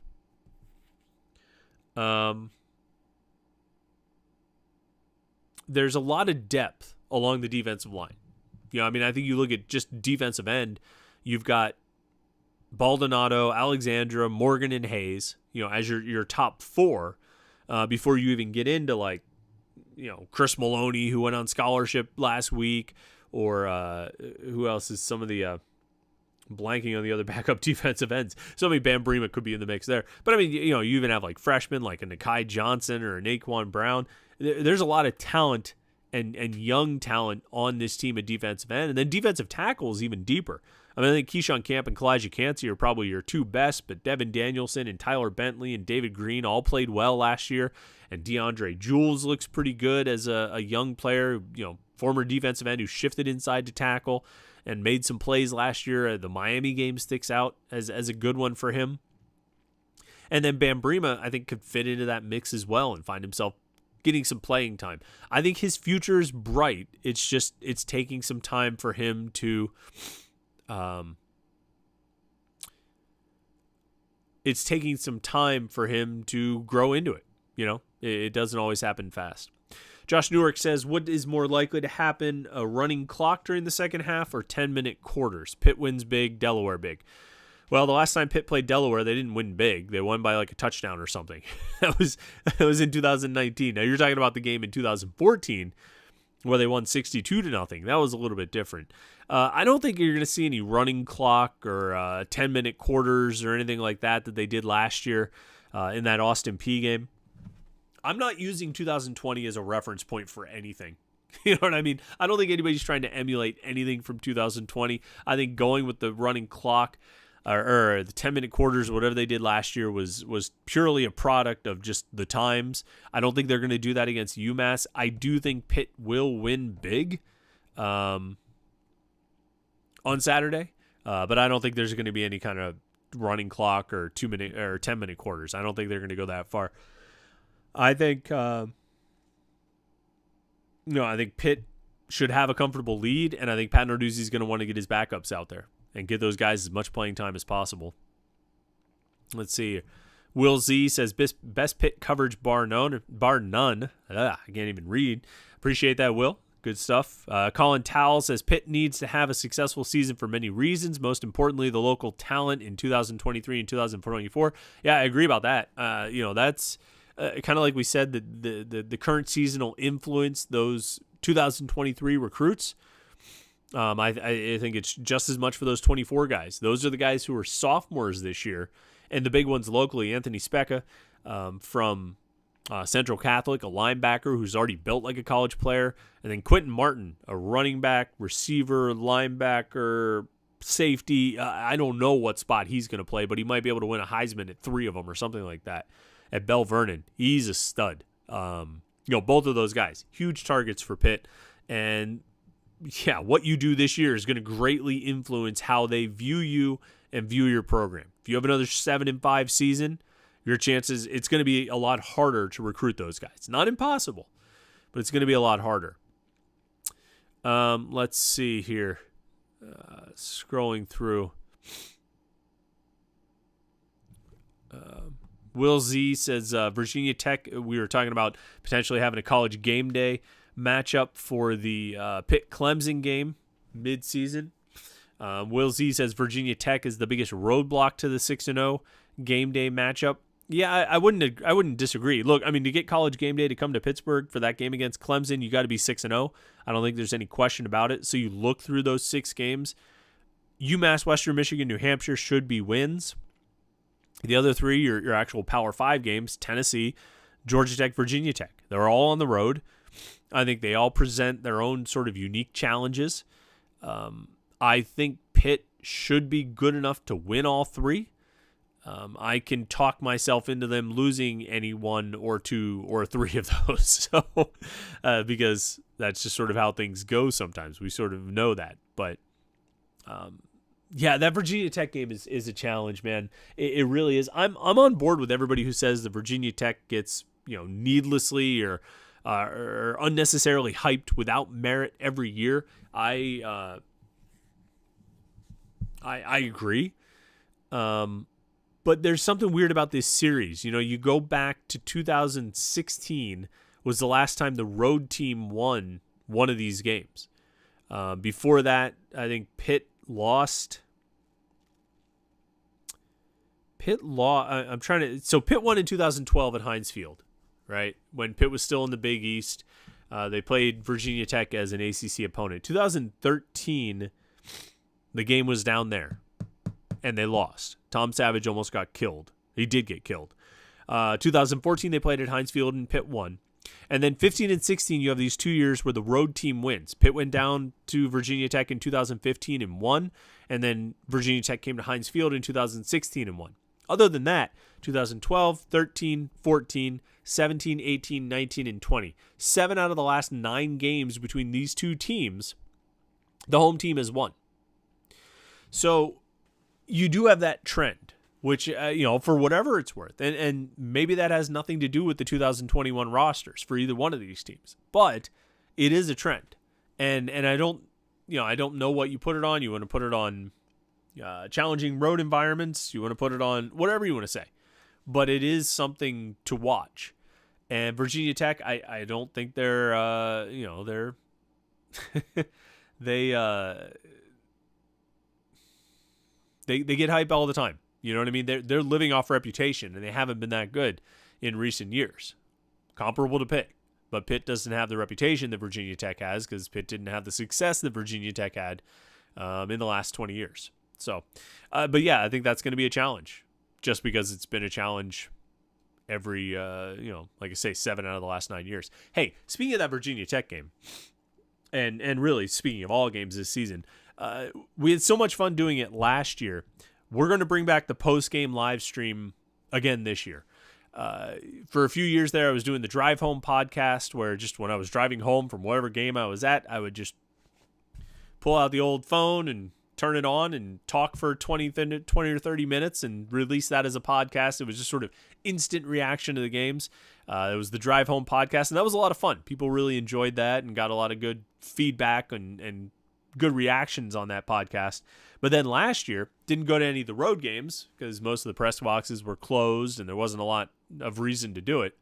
There's a lot of depth along the defensive line. I think you look at just defensive end, you've got Baldonado, Alexandra, Morgan, and Hayes, as your top 4 before you even get into Chris Maloney, who went on scholarship last week, or who else is some of the blanking on the other backup defensive ends. So Bam Brema could be in the mix there. But you even have freshmen like a Nakai Johnson or a Naquan Brown. There's a lot of talent and young talent on this team at defensive end. And then defensive tackle is even deeper. I think Keyshawn Camp and Kalijah Cansey are probably your 2 best, but Devin Danielson and Tyler Bentley and David Green all played well last year. And DeAndre Jules looks pretty good as a young player, former defensive end who shifted inside to tackle and made some plays last year. The Miami game sticks out as a good one for him. And then Bam Brema, I think, could fit into that mix as well and find himself getting some playing time. I think his future is bright. It's taking some time for him to grow into it. It doesn't always happen fast. Josh Newark says, what is more likely to happen, a running clock during the second half or 10-minute quarters? Pitt wins big, Delaware big. Well, the last time Pitt played Delaware, they didn't win big. They won by a touchdown or something. That was in 2019. Now, you're talking about the game in 2014 where they won 62-0. That was a little bit different. I don't think you're going to see any running clock or 10-minute quarters or anything like that they did last year in that Austin Peay game. I'm not using 2020 as a reference point for anything. You know what I mean? I don't think anybody's trying to emulate anything from 2020. I think going with the running clock or the 10-minute quarters, whatever they did last year, was purely a product of just the times. I don't think they're going to do that against UMass. I do think Pitt will win big on Saturday, but I don't think there's going to be any kind of running clock or 2-minute or 10-minute quarters. I don't think they're going to go that far. I think I think Pitt should have a comfortable lead, and I think Pat Narduzzi is going to want to get his backups out there and get those guys as much playing time as possible. Let's see. Will Z says, best Pitt coverage bar none. I can't even read. Appreciate that, Will. Good stuff. Colin Towell says, Pitt needs to have a successful season for many reasons, most importantly, the local talent in 2023 and 2024. Yeah, I agree about that. That's kind of like we said, the current season will influence those 2023 recruits. I think it's just as much for those 24 guys. Those are the guys who are sophomores this year. And the big ones locally, Anthony Specca from Central Catholic, a linebacker who's already built like a college player. And then Quentin Martin, a running back, receiver, linebacker, safety. I don't know what spot he's going to play, but he might be able to win a Heisman at 3 of them or something like that. At Bell Vernon, he's a stud. Both of those guys, huge targets for Pitt. And yeah, what you do this year is going to greatly influence how they view you and view your program. If you have another 7-5 season, your chances, it's going to be a lot harder to recruit those guys. Not impossible, but it's going to be a lot harder. Let's see here. Scrolling through. Will Z says Virginia Tech, we were talking about potentially having a college game day matchup for the Pitt-Clemson game mid-season. Will Z says Virginia Tech is the biggest roadblock to the 6-0 game day matchup. Yeah, I wouldn't disagree. Look, I mean, to get college game day to come to Pittsburgh for that game against Clemson, you got to be 6-0. I don't think there's any question about it. So you look through those 6 games. UMass, Western Michigan, New Hampshire should be wins. The other 3, your actual Power 5 games, Tennessee, Georgia Tech, Virginia Tech. They're all on the road. I think they all present their own sort of unique challenges. I think Pitt should be good enough to win all 3. I can talk myself into them losing any 1 or 2 or 3 of those. So, because that's just sort of how things go sometimes. We sort of know that. But yeah, that Virginia Tech game is a challenge, man. It really is. I'm on board with everybody who says the Virginia Tech gets needlessly or unnecessarily hyped without merit every year. I agree. But there's something weird about this series. You go back to 2016 was the last time the road team won one of these games. Before that, I think Pitt lost. So Pitt won in 2012 at Heinz Field, right? When Pitt was still in the Big East. They played Virginia Tech as an ACC opponent. 2013, the game was down there, and they lost. Tom Savage almost got killed. He did get killed. 2014, they played at Heinz Field, and Pitt won. And then 15 and 16, you have these 2 years where the road team wins. Pitt went down to Virginia Tech in 2015 and won, and then Virginia Tech came to Heinz Field in 2016 and won. Other than that, 2012, 13, 14, 17, 18, 19, and 20. 7 out of the last 9 games between these 2 teams, the home team has won. So you do have that trend, which, for whatever it's worth. And maybe that has nothing to do with the 2021 rosters for either one of these teams. But it is a trend. And I don't know what you put it on. You want to put it on challenging road environments. You want to put it on whatever you want to say. But it is something to watch. And Virginia Tech, I don't think they're, they get hype all the time. You know what I mean? They're living off reputation, and they haven't been that good in recent years. Comparable to Pitt. But Pitt doesn't have the reputation that Virginia Tech has because Pitt didn't have the success that Virginia Tech had in the last 20 years. So, but yeah, I think that's going to be a challenge just because it's been a challenge every, like I say, 7 out of the last 9 years. Hey, speaking of that Virginia Tech game, and really speaking of all games this season, we had so much fun doing it last year. We're going to bring back the post-game live stream again this year. For a few years there, I was doing the Drive Home podcast where just when I was driving home from whatever game I was at, I would just pull out the old phone and turn it on and talk for 20 or 30 minutes and release that as a podcast. It was just sort of instant reaction to the games. It was the Drive Home podcast, and that was a lot of fun. People really enjoyed that and got a lot of good feedback and good reactions on that podcast. But then last year, didn't go to any of the road games because most of the press boxes were closed and there wasn't a lot of reason to do it.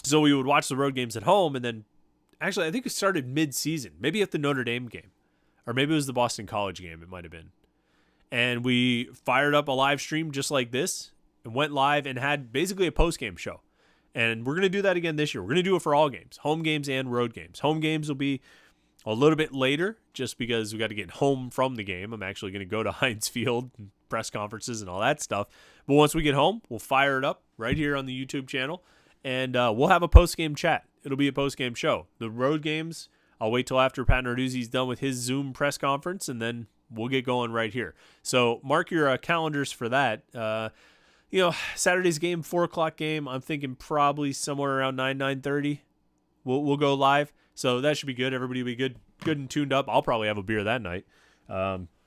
So we would watch the road games at home, and then actually I think it started mid-season, maybe at the Notre Dame game, or maybe it was the Boston College game, it might have been. And we fired up a live stream just like this and went live and had basically a post-game show. And we're going to do that again this year. We're going to do it for all games, home games and road games. Home games will be a little bit later just because we got to get home from the game. I'm actually going to go to Heinz Field and press conferences and all that stuff. But once we get home, we'll fire it up right here on the YouTube channel, and we'll have a post-game chat. It'll be a post-game show. The road games, I'll wait till after Pat Narduzzi's done with his Zoom press conference, and then we'll get going right here. So mark your calendars for that. Saturday's game, 4 o'clock game, I'm thinking probably somewhere around 9:30. We'll go live. So that should be good. Everybody will be good and tuned up. I'll probably have a beer that night.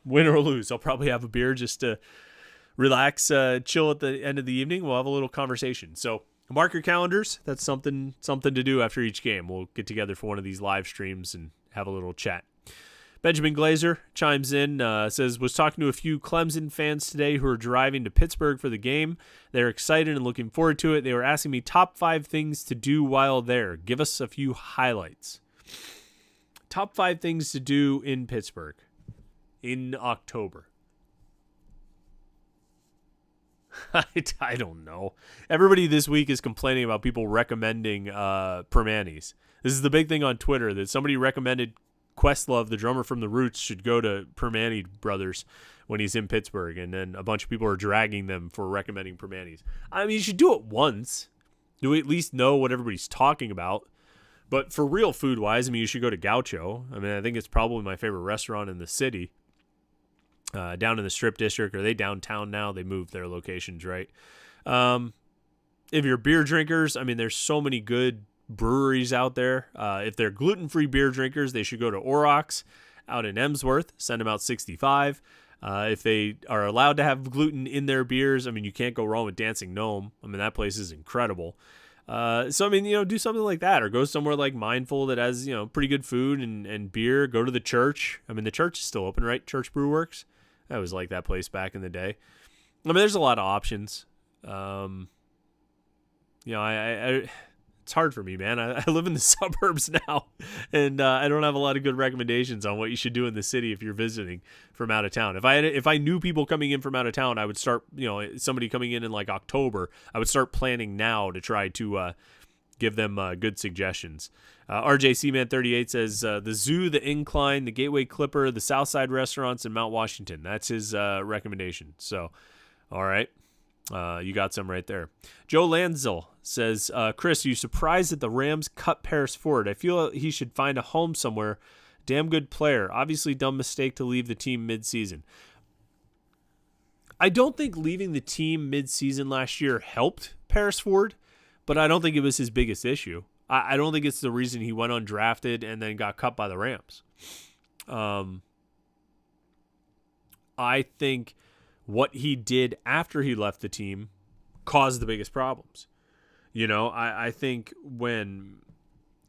Win or lose, I'll probably have a beer just to relax, chill at the end of the evening. We'll have a little conversation. So mark your calendars. That's something to do after each game. We'll get together for one of these live streams and have a little chat. Benjamin Glazer chimes in, says, was talking to a few Clemson fans today who are driving to Pittsburgh for the game. They're excited and looking forward to it. They were asking me top 5 things to do while there. Give us a few highlights. Top 5 things to do in Pittsburgh in October. I don't know. Everybody this week is complaining about people recommending Permanis. This is the big thing on Twitter, that somebody recommended Questlove, the drummer from The Roots, should go to Permani Brothers when he's in Pittsburgh, and then a bunch of people are dragging them for recommending Permanis. I mean, you should do it once. Do we at least know what everybody's talking about? But for real food-wise, I mean, you should go to Gaucho. I mean, I think it's probably my favorite restaurant in the city. Down in the Strip District. Are they downtown now? They moved their locations, right? If you're beer drinkers, I mean, there's so many good breweries out there. If they're gluten-free beer drinkers, they should go to Aurochs out in Emsworth. Send them out 65. If they are allowed to have gluten in their beers, I mean, you can't go wrong with Dancing Gnome. I mean, that place is incredible. So, I mean, do something like that, or go somewhere like Mindful that has, pretty good food and beer. Go to the church. I mean, the church is still open, right? Church Brew Works. I was like that place back in the day. I mean, there's a lot of options. It's hard for me, man. I live in the suburbs now, and I don't have a lot of good recommendations on what you should do in the city if you're visiting from out of town. If I knew people coming in from out of town, I would start, somebody coming in like October, I would start planning now to try to give them good suggestions. RJ Man 38 says the Zoo, the Incline, the Gateway Clipper, the Southside restaurants in Mount Washington. That's his recommendation. So, all right. You got some right there. Joe Lanzel says, Chris, are you surprised that the Rams cut Paris Ford? I feel he should find a home somewhere. Damn good player. Obviously dumb mistake to leave the team mid-season. I don't think leaving the team mid-season last year helped Paris Ford, but I don't think it was his biggest issue. I don't think it's the reason he went undrafted and then got cut by the Rams. I think what he did after he left the team caused the biggest problems. I think when,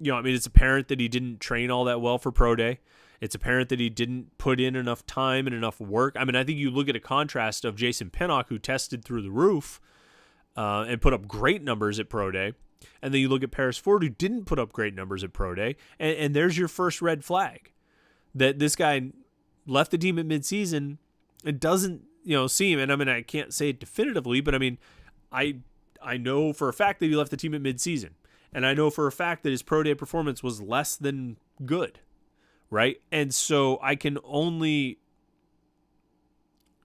it's apparent that he didn't train all that well for Pro Day. It's apparent that he didn't put in enough time and enough work. I mean, I think you look at a contrast of Jason Pinnock, who tested through the roof and put up great numbers at Pro Day. And then you look at Paris Ford, who didn't put up great numbers at Pro Day. And there's your first red flag, that this guy left the team at midseason and doesn't, see him. And I mean, I can't say it definitively, but I mean, I know for a fact that he left the team at midseason. And I know for a fact that his pro day performance was less than good, right? And so I can only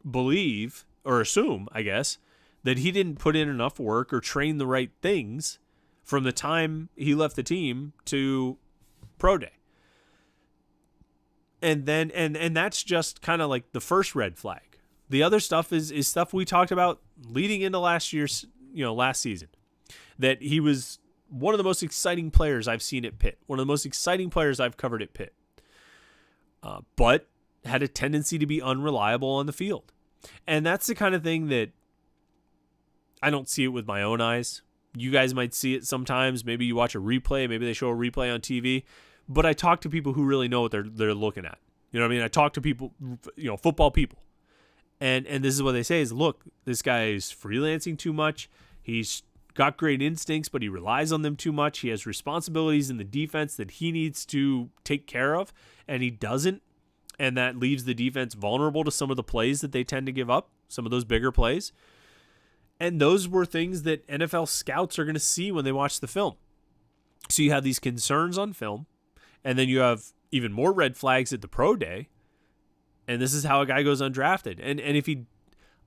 believe or assume, I guess, that he didn't put in enough work or train the right things from the time he left the team to pro day. And then and that's just kind of like the first red flag. The other stuff is stuff we talked about leading into last season. That he was one of the most exciting players I've seen at Pitt. One of the most exciting players I've covered at Pitt. But had a tendency to be unreliable on the field. And that's the kind of thing that I don't see it with my own eyes. You guys might see it sometimes. Maybe you watch a replay. Maybe they show a replay on TV. But I talk to people who really know what they're looking at. You know what I mean? I talk to people, football people. And this is what they say is, look, this guy is freelancing too much. He's got great instincts, but he relies on them too much. He has responsibilities in the defense that he needs to take care of, and he doesn't. And that leaves the defense vulnerable to some of the plays that they tend to give up, some of those bigger plays. And those were things that NFL scouts are going to see when they watch the film. So you have these concerns on film, and then you have even more red flags at the pro day. And this is how a guy goes undrafted. And if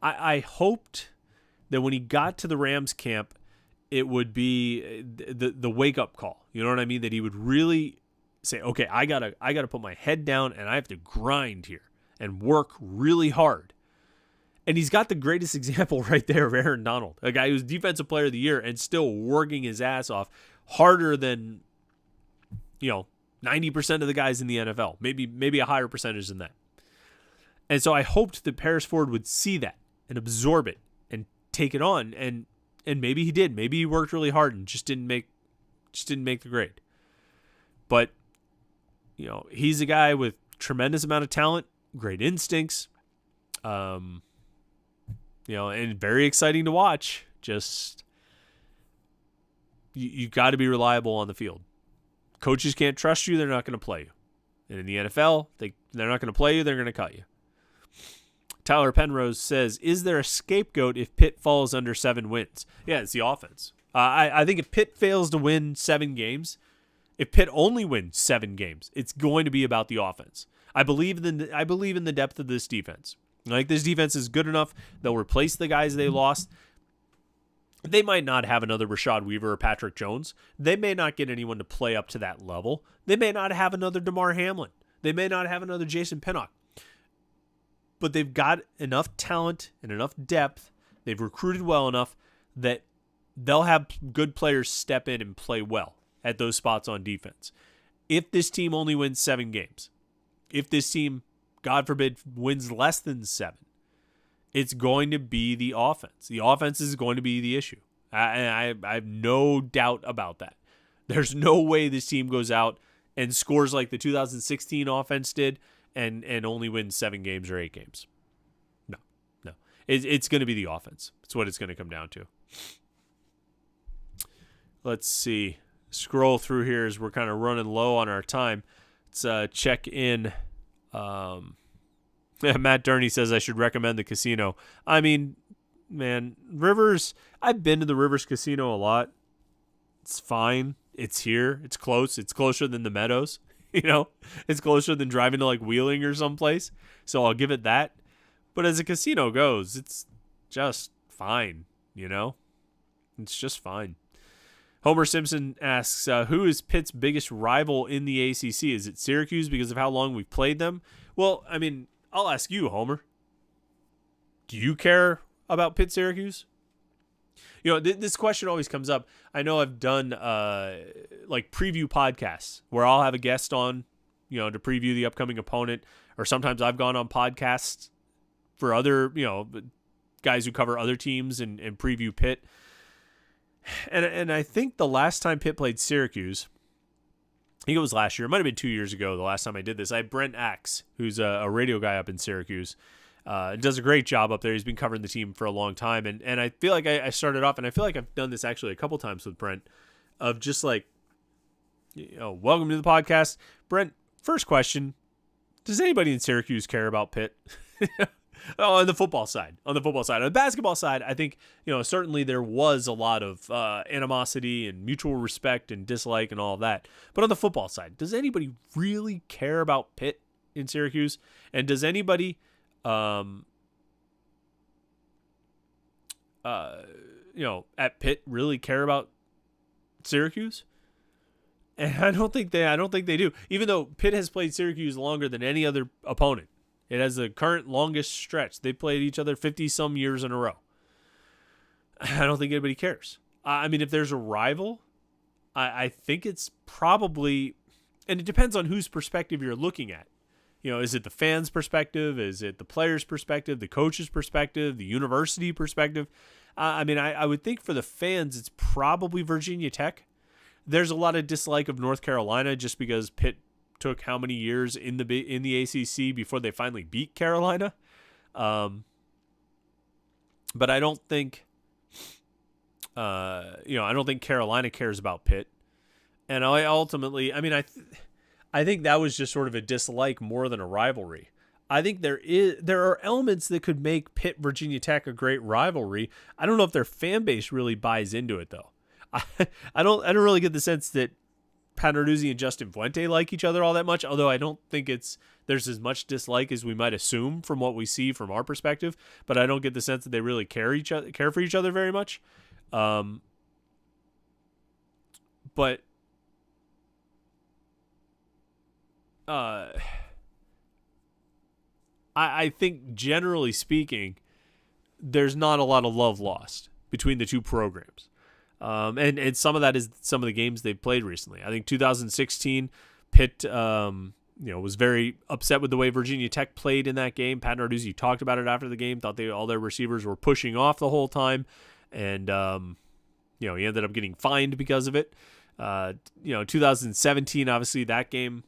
I hoped that when he got to the Rams camp, it would be the wake up call. You know what I mean? That he would really say, okay, I gotta put my head down and I have to grind here and work really hard. And he's got the greatest example right there of Aaron Donald, a guy who's Defensive Player of the Year and still working his ass off harder than 90% of the guys in the NFL, maybe a higher percentage than that. And so I hoped that Paris Ford would see that and absorb it and take it on. And maybe he did. Maybe he worked really hard and just didn't make the grade. But he's a guy with tremendous amount of talent, great instincts, and very exciting to watch. Just you got to be reliable on the field. Coaches can't trust you; they're not going to play you. And in the NFL, they're not going to play you; they're going to cut you. Tyler Penrose says, is there a scapegoat if Pitt falls under 7 wins? Yeah, it's the offense. I think if Pitt fails to win 7 games, if Pitt only wins 7 games, it's going to be about the offense. I believe in the depth of this defense. Like, this defense is good enough. They'll replace the guys they lost. They might not have another Rashad Weaver or Patrick Jones. They may not get anyone to play up to that level. They may not have another DeMar Hamlin. They may not have another Jason Pinnock. But they've got enough talent and enough depth. They've recruited well enough that they'll have good players step in and play well at those spots on defense. If this team only wins 7 games, if this team, God forbid, wins less than 7, it's going to be the offense. The offense is going to be the issue. I have no doubt about that. There's no way this team goes out and scores like the 2016 offense did and only wins 7 games or 8 games. No. It's going to be the offense. It's what it's going to come down to. Let's see. Scroll through here as we're kind of running low on our time. Let's check in. Matt Durney says I should recommend the casino. I mean, man, Rivers, I've been to the Rivers Casino a lot. It's fine. It's here. It's close. It's closer than the Meadows. It's closer than driving to like Wheeling or someplace. So I'll give it that. But as a casino goes, it's just fine. It's just fine. Homer Simpson asks, who is Pitt's biggest rival in the ACC? Is it Syracuse because of how long we've played them? Well, I mean, I'll ask you, Homer. Do you care about Pitt Syracuse? This question always comes up. I know I've done like preview podcasts where I'll have a guest on, to preview the upcoming opponent, or sometimes I've gone on podcasts for other, guys who cover other teams and preview Pitt. And I think the last time Pitt played Syracuse, I think it was last year. It might have been 2 years ago the last time I did this. I had Brent Axe, who's a radio guy up in Syracuse. Does a great job up there. He's been covering the team for a long time. And I feel like I started off, and I feel like I've done this actually a couple times with Brent, of just like, welcome to the podcast. Brent, first question, does anybody in Syracuse care about Pitt? Oh, on the football side. On the basketball side, I think, certainly there was a lot of animosity and mutual respect and dislike and all of that. But on the football side, does anybody really care about Pitt in Syracuse? And does anybody, at Pitt really care about Syracuse? And I don't think they do. Even though Pitt has played Syracuse longer than any other opponent. It has the current longest stretch. They played each other 50-some years in a row. I don't think anybody cares. I mean, if there's a rival, I think it's probably, and it depends on whose perspective you're looking at. Is it the fans' perspective? Is it the players' perspective? The coach's perspective? The university perspective? I would think for the fans, it's probably Virginia Tech. There's a lot of dislike of North Carolina just because Pitt took how many years in the ACC before they finally beat Carolina. But I don't think, I don't think Carolina cares about Pitt. And I ultimately, I think that was just sort of a dislike more than a rivalry. I think there are elements that could make Pitt Virginia Tech a great rivalry. I don't know if their fan base really buys into it though. I don't really get the sense that Paternuzzi and Justin Fuente like each other all that much, although I don't think there's as much dislike as we might assume from what we see from our perspective, but I don't get the sense that they really care for each other very much. But I think generally speaking, there's not a lot of love lost between the two programs. And some of that is some of the games they've played recently. I think 2016, Pitt, was very upset with the way Virginia Tech played in that game. Pat Narduzzi talked about it after the game, thought all their receivers were pushing off the whole time. And, he ended up getting fined because of it. 2017, obviously that game,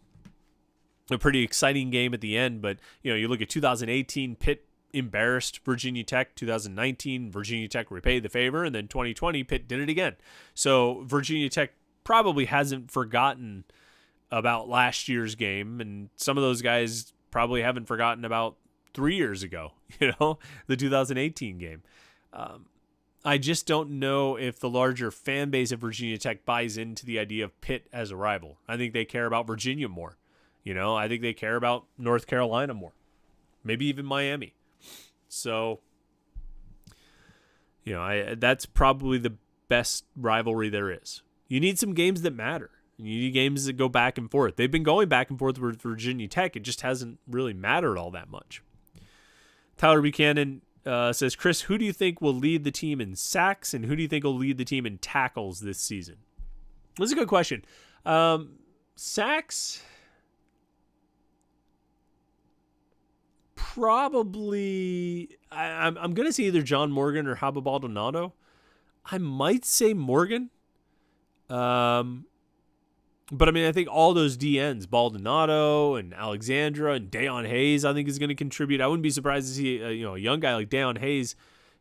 a pretty exciting game at the end. But, you look at 2018, Pitt embarrassed Virginia Tech. 2019, Virginia Tech repaid the favor, and then 2020, Pitt did it again. So Virginia Tech probably hasn't forgotten about last year's game, and some of those guys probably haven't forgotten about 3 years ago, the 2018 game. I just don't know if the larger fan base of Virginia Tech buys into the idea of Pitt as a rival. I think they care about Virginia more. I think they care about North Carolina more, maybe even Miami. So, that's probably the best rivalry there is. You need some games that matter. You need games that go back and forth. They've been going back and forth with Virginia Tech. It just hasn't really mattered all that much. Tyler Buchanan says, Chris, who do you think will lead the team in sacks, and who do you think will lead the team in tackles this season? That's a good question. Sacks... Probably, I'm going to say either John Morgan or Habib Baldonado. I might say Morgan. But I think all those DNs, Baldonado and Alexandra and Deion Hayes, I think is going to contribute. I wouldn't be surprised to see a young guy like Deion Hayes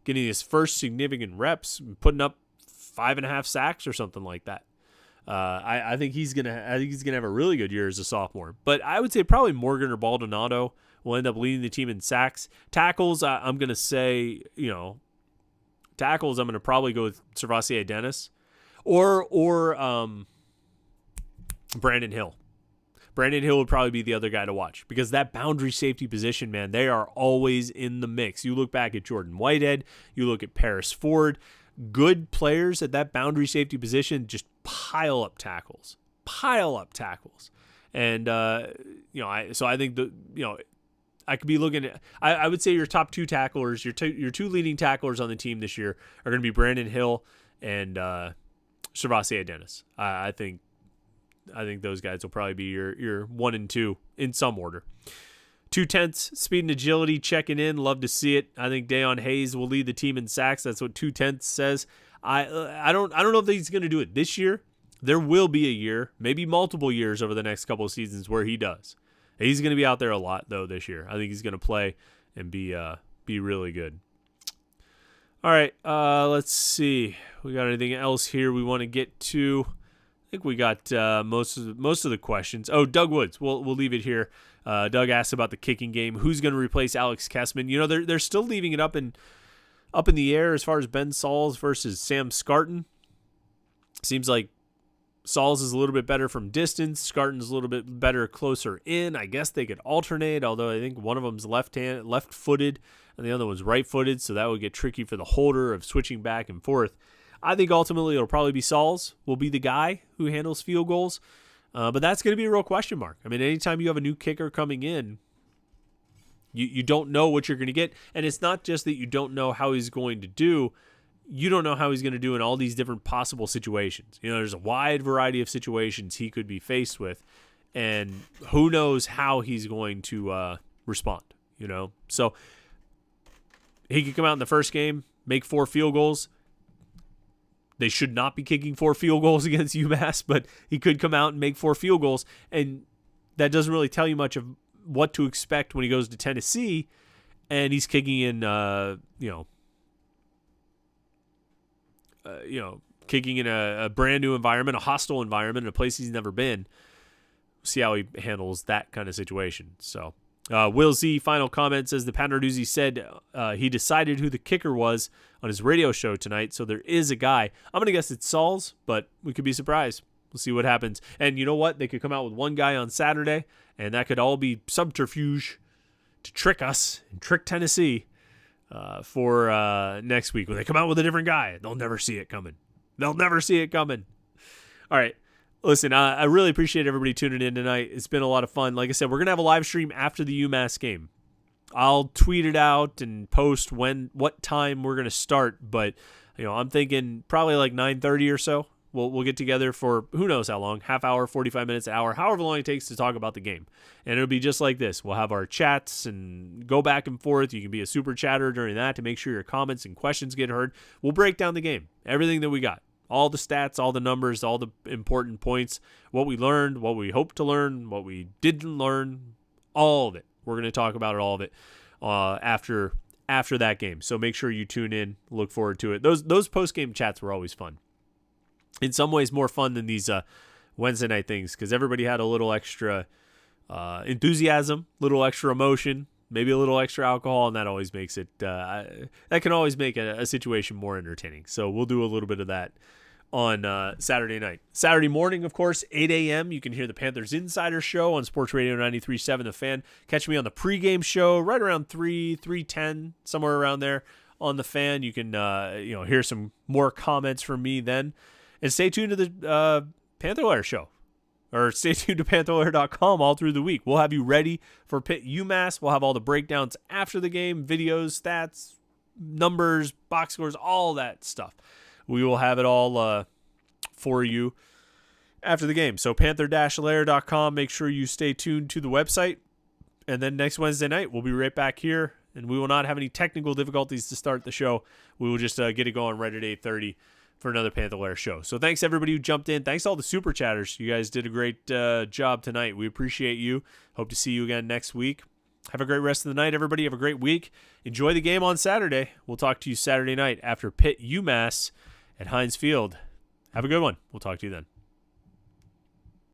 getting his first significant reps, putting up 5.5 sacks or something like that. I think he's gonna have a really good year as a sophomore. But I would say probably Morgan or Baldonado will end up leading the team in sacks. Tackles, I'm going to say, tackles, I'm going to probably go with Servassier Dennis or Brandon Hill. Brandon Hill would probably be the other guy to watch because that boundary safety position, man, they are always in the mix. You look back at Jordan Whitehead, you look at Paris Ford, good players at that boundary safety position just pile up tackles. And, so I think I could be looking at, I would say your top two tacklers, your two leading tacklers on the team this year are going to be Brandon Hill and Servassier Dennis. I think those guys will probably be your 1 and 2 in some order. 2/10 speed and agility checking in. Love to see it. I think Deion Hayes will lead the team in sacks. That's what 2/10 says. I don't know if he's going to do it this year. There will be a year, maybe multiple years over the next couple of seasons where he does. He's going to be out there a lot, though, this year. I think he's going to play and be really good. All right, let's see. We got anything else here we want to get to? I think we got most of the questions. Oh, Doug Woods. We'll leave it here. Doug asked about the kicking game. Who's going to replace Alex Kessman? You know, they're still leaving it up in the air as far as Ben Sauls versus Sam Scarton. Seems like Sauls is a little bit better from distance. Scarton's a little bit better closer in. I guess they could alternate, although I think one of them's left-footed and the other one's right-footed, so that would get tricky for the holder of switching back and forth. I think ultimately it'll probably be Sauls will be the guy who handles field goals, but that's going to be a real question mark. I mean, anytime you have a new kicker coming in, you don't know what you're going to get, and it's not just that you don't know how he's going to do. You don't know how he's going to do in all these different possible situations. You know, there's a wide variety of situations he could be faced with, and who knows how he's going to respond, you know. So he could come out in the first game, make 4 field goals. They should not be kicking 4 field goals against UMass, but he could come out and make 4 field goals, and that doesn't really tell you much of what to expect when he goes to Tennessee, and he's kicking in, kicking in a brand new environment, a hostile environment, a place he's never been. See how he handles that kind of situation. So, Will Z, final comment, says the Panarduzzi said he decided who the kicker was on his radio show tonight, so there is a guy. I'm going to guess it's Sauls, but we could be surprised. We'll see what happens. And you know what? They could come out with one guy on Saturday, and that could all be subterfuge to trick us and trick Tennessee for next week. When they come out with a different guy, they'll never see it coming. They'll never see it coming. All right. Listen, I really appreciate everybody tuning in tonight. It's been a lot of fun. Like I said, we're going to have a live stream after the UMass game. I'll tweet it out and post what time we're going to start, but I'm thinking probably like 9:30 or so. We'll get together for who knows how long, half hour, 45 minutes, an hour, however long it takes to talk about the game. And it'll be just like this. We'll have our chats and go back and forth. You can be a super chatter during that to make sure your comments and questions get heard. We'll break down the game, everything that we got, all the stats, all the numbers, all the important points, what we learned, what we hope to learn, what we didn't learn, all of it. We're going to talk about all of it after that game. So make sure you tune in. Look forward to it. Those post-game chats were always fun. In some ways more fun than these Wednesday night things because everybody had a little extra enthusiasm, little extra emotion, maybe a little extra alcohol, and that always makes it that can always make a situation more entertaining. So we'll do a little bit of that on Saturday night. Saturday morning, of course, 8 a.m., you can hear the Panthers Insider Show on Sports Radio 93.7 The Fan. Catch me on the pregame show right around 3:10, somewhere around there on The Fan. You can hear some more comments from me then. And stay tuned to the Panther-Lair Show. Or stay tuned to Panther-Lair.com all through the week. We'll have you ready for Pitt UMass. We'll have all the breakdowns after the game, videos, stats, numbers, box scores, all that stuff. We will have it all for you after the game. So Panther-Lair.com. Make sure you stay tuned to the website. And then next Wednesday night, we'll be right back here. And we will not have any technical difficulties to start the show. We will just get it going right at 8:30. For another Panther-Lair show. So thanks everybody who jumped in. Thanks to all the super chatters. You guys did a great job tonight. We appreciate you. Hope to see you again next week. Have a great rest of the night, everybody. Have a great week. Enjoy the game on Saturday. We'll talk to you Saturday night after Pitt UMass at Heinz Field. Have a good one. We'll talk to you then.